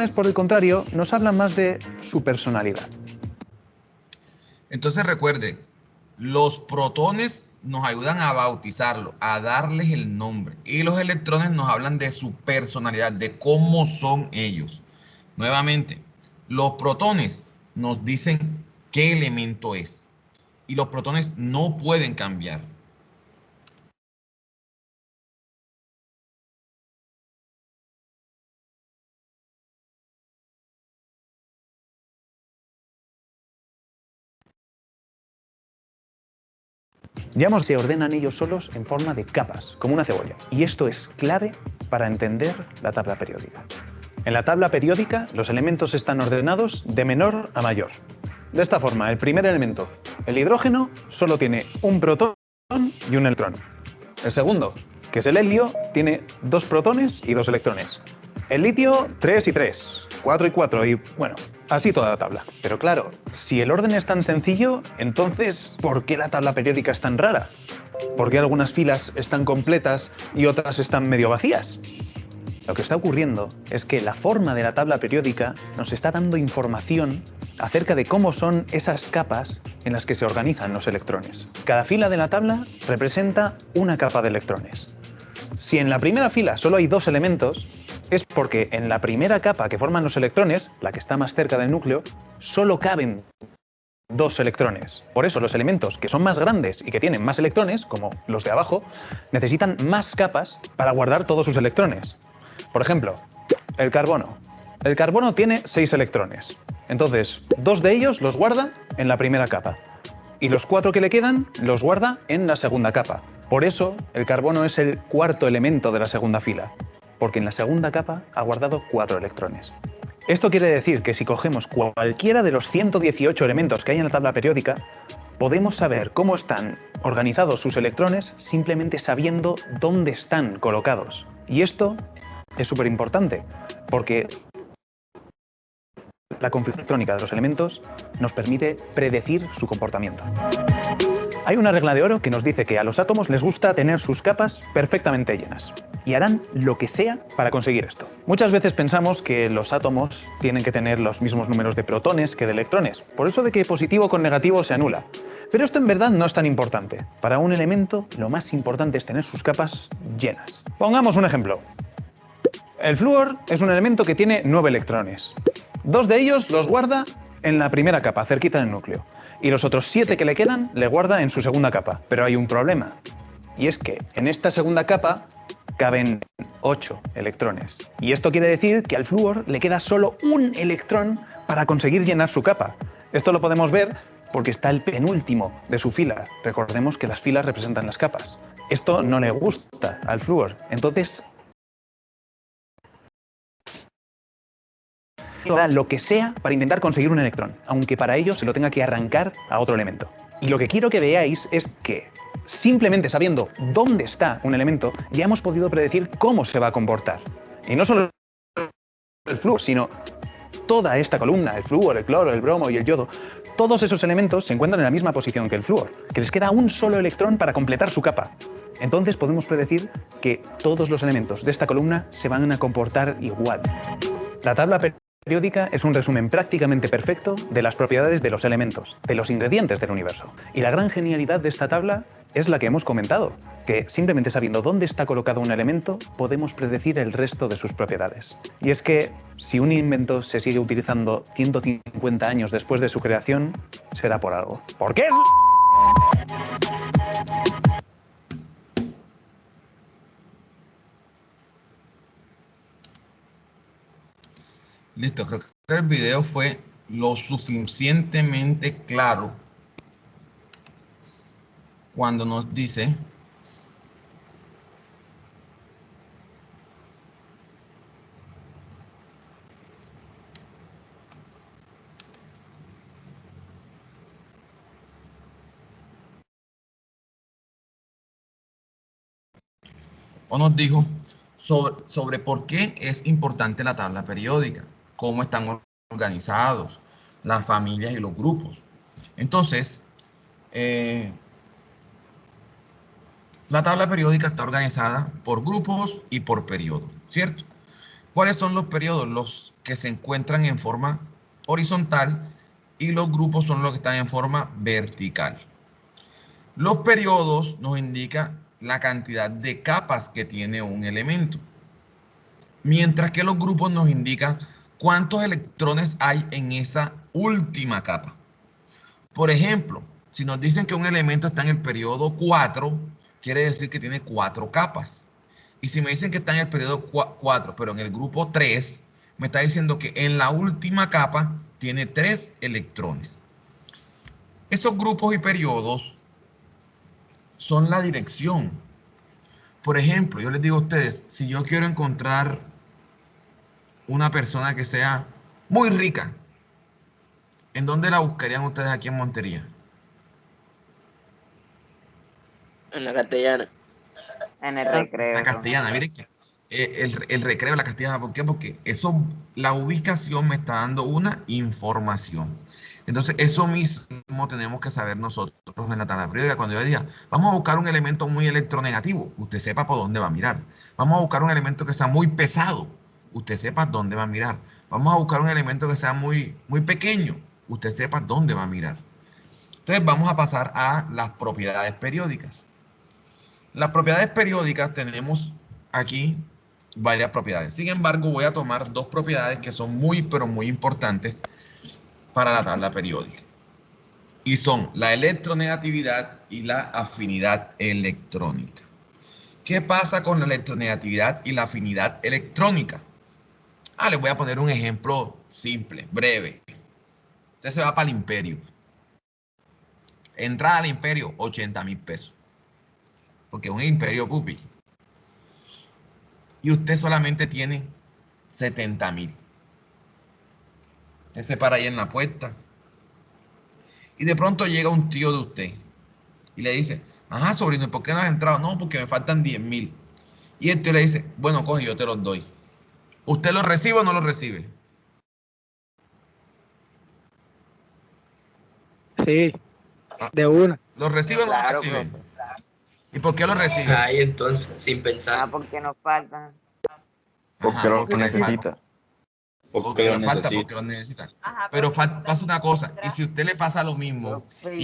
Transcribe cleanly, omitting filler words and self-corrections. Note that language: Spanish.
por el contrario, nos hablan más de su personalidad. Entonces recuerde, los protones nos ayudan a bautizarlo, a darles el nombre. Y los electrones nos hablan de su personalidad, de cómo son ellos. Nuevamente, los protones nos dicen qué elemento es. Y los protones no pueden cambiar. Se ordenan ellos solos en forma de capas, como una cebolla. Y esto es clave para entender la tabla periódica. En la tabla periódica, los elementos están ordenados de menor a mayor. De esta forma, el primer elemento, el hidrógeno, solo tiene un protón y un electrón. El segundo, que es el helio, tiene 2 protones y 2 electrones. El litio, 3 y 3, 4 y 4 y, bueno, así toda la tabla. Pero claro, si el orden es tan sencillo, entonces, ¿por qué la tabla periódica es tan rara? ¿Por qué algunas filas están completas y otras están medio vacías? Lo que está ocurriendo es que la forma de la tabla periódica nos está dando información acerca de cómo son esas capas en las que se organizan los electrones. Cada fila de la tabla representa una capa de electrones. Si en la primera fila solo hay 2 elementos, es porque en la primera capa que forman los electrones, la que está más cerca del núcleo, solo caben 2 electrones. Por eso los elementos que son más grandes y que tienen más electrones, como los de abajo, necesitan más capas para guardar todos sus electrones. Por ejemplo, el carbono. El carbono tiene 6 electrones. Entonces, 2 de ellos los guarda en la primera capa. Y los 4 que le quedan los guarda en la segunda capa. Por eso, el carbono es el cuarto elemento de la segunda fila. Porque en la segunda capa ha guardado 4 electrones. Esto quiere decir que si cogemos cualquiera de los 118 elementos que hay en la tabla periódica, podemos saber cómo están organizados sus electrones simplemente sabiendo dónde están colocados. Y esto es súper importante, porque la configuración electrónica de los elementos nos permite predecir su comportamiento. Hay una regla de oro que nos dice que a los átomos les gusta tener sus capas perfectamente llenas, y harán lo que sea para conseguir esto. Muchas veces pensamos que los átomos tienen que tener los mismos números de protones que de electrones, por eso de que positivo con negativo se anula. Pero esto en verdad no es tan importante. Para un elemento, lo más importante es tener sus capas llenas. Pongamos un ejemplo. El flúor es un elemento que tiene 9 electrones. 2 de ellos los guarda en la primera capa, cerquita del núcleo. Y los otros 7 que le quedan le guarda en su segunda capa. Pero hay un problema. Y es que en esta segunda capa caben 8 electrones. Y esto quiere decir que al flúor le queda solo un electrón para conseguir llenar su capa. Esto lo podemos ver porque está el penúltimo de su fila. Recordemos que las filas representan las capas. Esto no le gusta al flúor. Entonces da lo que sea para intentar conseguir un electrón, aunque para ello se lo tenga que arrancar a otro elemento. Y lo que quiero que veáis es que, simplemente sabiendo dónde está un elemento, ya hemos podido predecir cómo se va a comportar. Y no solo el flúor, sino toda esta columna, el flúor, el cloro, el bromo y el yodo, todos esos elementos se encuentran en la misma posición que el flúor, que les queda un solo electrón para completar su capa. Entonces podemos predecir que todos los elementos de esta columna se van a comportar igual. La tabla periódica es un resumen prácticamente perfecto de las propiedades de los elementos, de los ingredientes del universo. Y la gran genialidad de esta tabla es la que hemos comentado, que simplemente sabiendo dónde está colocado un elemento, podemos predecir el resto de sus propiedades. Y es que si un invento se sigue utilizando 150 años después de su creación, será por algo. ¿Por qué? Listo, creo que el video fue lo suficientemente claro cuando nos dice o nos dijo sobre por qué es importante la tabla periódica, cómo están organizados las familias y los grupos. Entonces, la tabla periódica está organizada por grupos y por periodos, ¿cierto? ¿Cuáles son los periodos? Los que se encuentran en forma horizontal y los grupos son los que están en forma vertical. Los periodos nos indican la cantidad de capas que tiene un elemento, mientras que los grupos nos indican cuántos electrones hay en esa última capa. Por ejemplo, si nos dicen que un elemento está en el periodo 4, quiere decir que tiene 4 capas. Y si me dicen que está en el periodo 4, pero en el grupo 3, me está diciendo que en la última capa tiene 3 electrones. Esos grupos y periodos son la dirección. Por ejemplo, yo les digo a ustedes, si yo quiero encontrar una persona que sea muy rica, ¿en dónde la buscarían ustedes aquí en Montería? En la castellana. En el La recreo. castellana, miren que el recreo, la castellana, ¿por qué? Porque eso, la ubicación me está dando una información. Entonces, eso mismo tenemos que saber nosotros en la tabla periódica. Cuando yo diga, vamos a buscar un elemento muy electronegativo, usted sepa por dónde va a mirar. Vamos a buscar un elemento que sea muy pesado, usted sepa dónde va a mirar. Vamos a buscar un elemento que sea muy pequeño, usted sepa dónde va a mirar. Entonces, vamos a pasar a las propiedades periódicas. Las propiedades periódicas tenemos aquí varias propiedades. Sin embargo, voy a tomar dos propiedades que son muy, pero muy importantes para la tabla periódica. Y son la electronegatividad y la afinidad electrónica. ¿Qué pasa con la electronegatividad y la afinidad electrónica? Les voy a poner un ejemplo simple, breve. Usted se va para el Imperio. Entrada al Imperio, 80.000 pesos. Porque es un imperio pupi. Y usted solamente tiene 70.000. Usted se para ahí en la puerta. Y de pronto llega un tío de usted. Y le dice, ajá, sobrino, ¿y por qué no has entrado? No, porque me faltan 10.000. Y el tío le dice, bueno, coge, yo te los doy. ¿Usted los recibe o no los recibe? Sí, de una. ¿Los recibe o no los Claro, recibe? profe. ¿Y por qué los recibe? Ahí entonces, sin pensar. Porque nos faltan. Porque Ajá, lo necesita. Porque lo falta, porque lo necesita. Ajá, Pero porque- pasa una cosa, y si usted le pasa lo mismo, Profe,